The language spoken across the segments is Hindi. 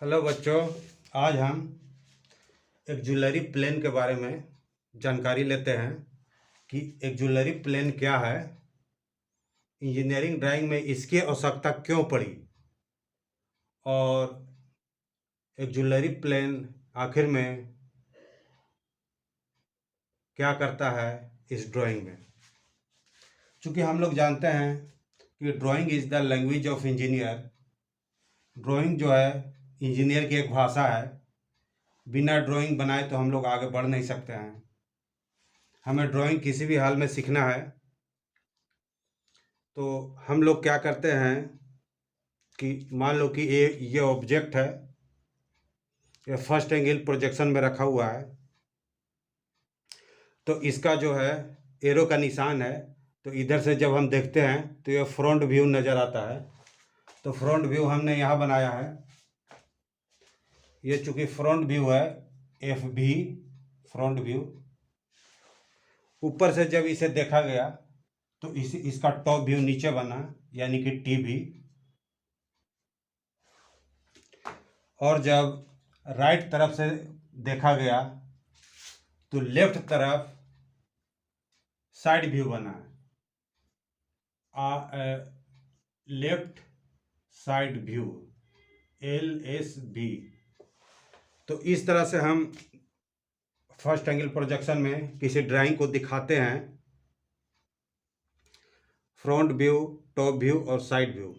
हेलो बच्चों, आज हम एक ज्वेलरी प्लेन के बारे में जानकारी लेते हैं कि एक ज्वेलरी प्लेन क्या है, इंजीनियरिंग ड्राइंग में इसकी आवश्यकता क्यों पड़ी और एक ज्वेलरी प्लेन आखिर में क्या करता है इस ड्राइंग में। चूँकि हम लोग जानते हैं कि drawing is the language of engineer. Drawing जो है इंजीनियर की एक भाषा है। बिना ड्राइंग बनाए तो हम लोग आगे बढ़ नहीं सकते हैं। हमें ड्राइंग किसी भी हाल में सीखना है तो हम लोग क्या करते हैं कि मान लो कि ये ऑब्जेक्ट है, ये फर्स्ट एंगल प्रोजेक्शन में रखा हुआ है, तो इसका जो है एरो का निशान है, तो इधर से जब हम देखते हैं तो ये फ्रंट व्यू नज़र आता है। तो फ्रंट व्यू हमने यहाँ बनाया है। ये चूँकि फ्रंट व्यू है, एफ भी फ्रंट व्यू। ऊपर से जब इसे देखा गया तो इसका टॉप व्यू नीचे बना, यानी कि टी भी। और जब राइट तरफ से देखा गया तो लेफ्ट तरफ साइड व्यू बना, लेफ्ट साइड व्यू, LSB। तो इस तरह से हम फर्स्ट एंगल प्रोजेक्शन में किसी ड्राइंग को दिखाते हैं, फ्रंट व्यू, टॉप व्यू और साइड व्यू।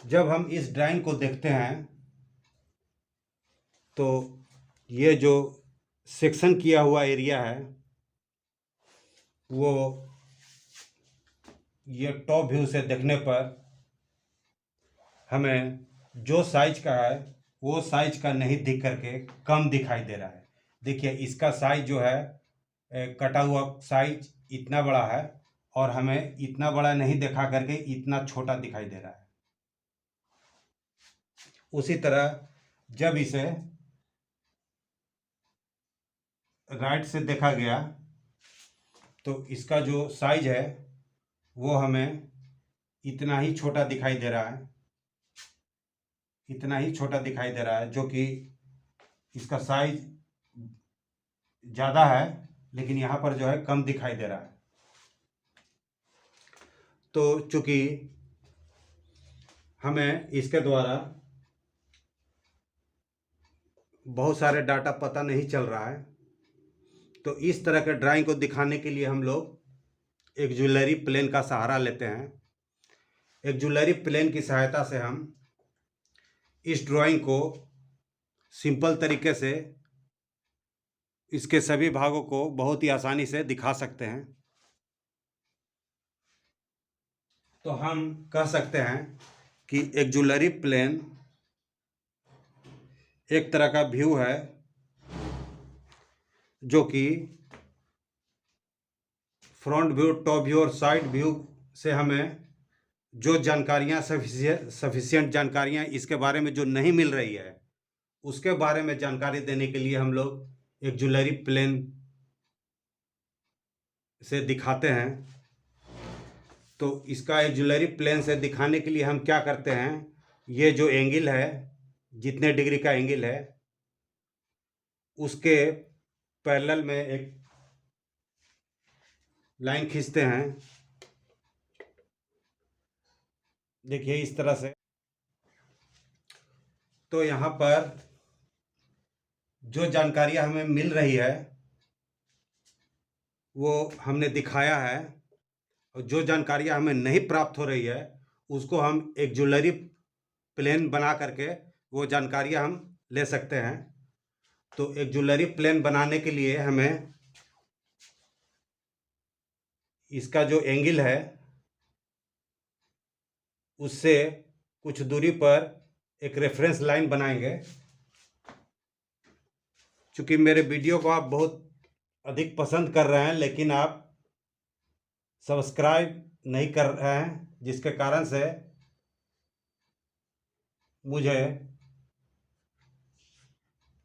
जब हम इस ड्राइंग को देखते हैं तो ये जो सेक्शन किया हुआ एरिया है वो ये टॉप व्यू से देखने पर हमें जो साइज का है वो साइज का नहीं दिख करके कम दिखाई दे रहा है। देखिए इसका साइज जो है कटा हुआ साइज इतना बड़ा है और हमें इतना बड़ा नहीं दिखा करके इतना छोटा दिखाई दे रहा है। उसी तरह जब इसे राइट से देखा गया तो इसका जो साइज है वो हमें इतना ही छोटा दिखाई दे रहा है, इतना ही छोटा दिखाई दे रहा है, जो कि इसका साइज ज़्यादा है लेकिन यहाँ पर जो है कम दिखाई दे रहा है। तो चूँकि हमें इसके द्वारा बहुत सारे डाटा पता नहीं चल रहा है, तो इस तरह के ड्राइंग को दिखाने के लिए हम लोग एक ज्वेलरी प्लेन का सहारा लेते हैं। एक ज्वेलरी प्लेन की सहायता से हम इस ड्राइंग को सिंपल तरीके से इसके सभी भागों को बहुत ही आसानी से दिखा सकते हैं। तो हम कह सकते हैं कि एक ज्वेलरी प्लेन एक तरह का व्यू है जो कि फ्रंट व्यू, टॉप व्यू और साइड व्यू से हमें जो जानकारियाँ सफिशिएंट जानकारियाँ इसके बारे में जो नहीं मिल रही है उसके बारे में जानकारी देने के लिए हम लोग एक ज्वेलरी प्लेन से दिखाते हैं। तो इसका एक ज्वेलरी प्लेन से दिखाने के लिए हम क्या करते हैं, ये जो एंगल है, जितने डिग्री का एंगल है उसके पैरेलल में एक लाइन खींचते हैं। देखिए इस तरह से। तो यहाँ पर जो जानकारियाँ हमें मिल रही है वो हमने दिखाया है, और जो जानकारियाँ हमें नहीं प्राप्त हो रही है उसको हम एक ज्वेलरी प्लेन बना करके वो जानकारियाँ हम ले सकते हैं। तो एक ज्वेलरी प्लेन बनाने के लिए हमें इसका जो एंगल है उससे कुछ दूरी पर एक रेफरेंस लाइन बनाएंगे। चूँकि मेरे वीडियो को आप बहुत अधिक पसंद कर रहे हैं लेकिन आप सब्सक्राइब नहीं कर रहे हैं, जिसके कारण से मुझे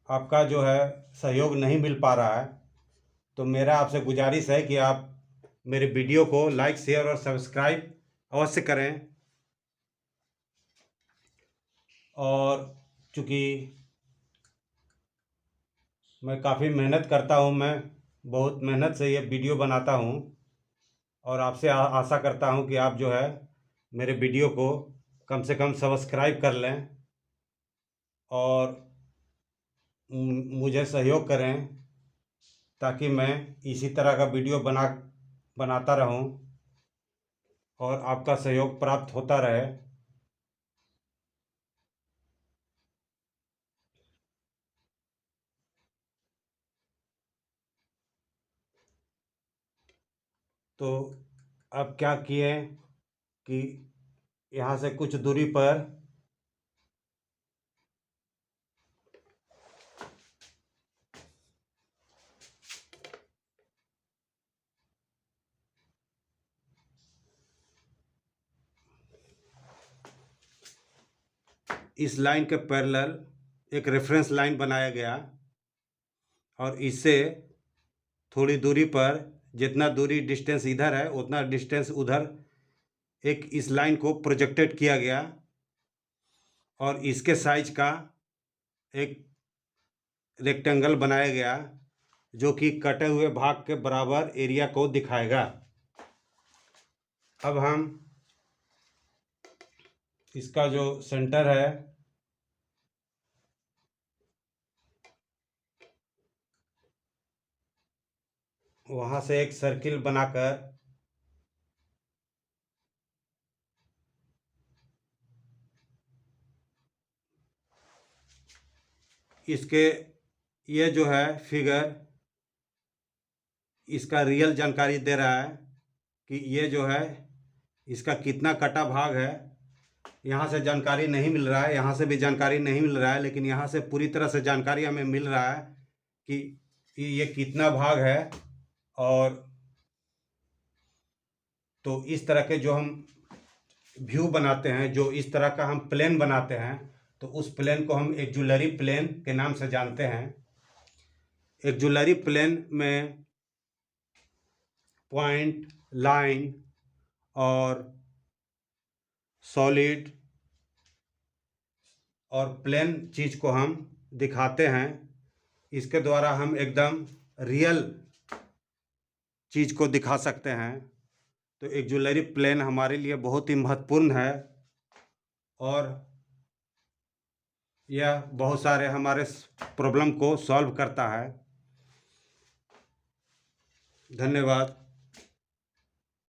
आपका जो है सहयोग नहीं मिल पा रहा है। तो मेरा आपसे गुजारिश है कि आप मेरे वीडियो को लाइक, शेयर और सब्सक्राइब अवश्य करें। और चूँकि मैं काफ़ी मेहनत करता हूँ, मैं बहुत मेहनत से ये वीडियो बनाता हूँ और आपसे आशा करता हूँ कि आप जो है मेरे वीडियो को कम से कम सब्सक्राइब कर लें और मुझे सहयोग करें, ताकि मैं इसी तरह का वीडियो बनाता रहूं और आपका सहयोग प्राप्त होता रहे। तो अब क्या किए कि यहाँ से कुछ दूरी पर इस लाइन के पैरेलल एक रेफरेंस लाइन बनाया गया और इससे थोड़ी दूरी पर, जितना दूरी डिस्टेंस इधर है उतना डिस्टेंस उधर, एक इस लाइन को प्रोजेक्टेड किया गया और इसके साइज का एक रेक्टेंगल बनाया गया जो कि कटे हुए भाग के बराबर एरिया को दिखाएगा। अब हम इसका जो सेंटर है वहाँ से एक सर्किल बनाकर इसके, ये जो है फिगर इसका रियल जानकारी दे रहा है कि ये जो है इसका कितना कटा भाग है। यहाँ से जानकारी नहीं मिल रहा है, यहाँ से भी जानकारी नहीं मिल रहा है, लेकिन यहाँ से पूरी तरह से जानकारी हमें मिल रहा है कि ये कितना भाग है। और तो इस तरह के जो हम व्यू बनाते हैं, जो इस तरह का हम प्लेन बनाते हैं, तो उस प्लेन को हम एक्जुलरी प्लेन के नाम से जानते हैं। एक्जुलरी प्लेन में पॉइंट, लाइन और सॉलिड और प्लेन चीज़ को हम दिखाते हैं। इसके द्वारा हम एकदम रियल चीज़ को दिखा सकते हैं। तो एक्जुलरी प्लेन हमारे लिए बहुत ही महत्वपूर्ण है और यह बहुत सारे हमारे प्रॉब्लम को सॉल्व करता है। धन्यवाद।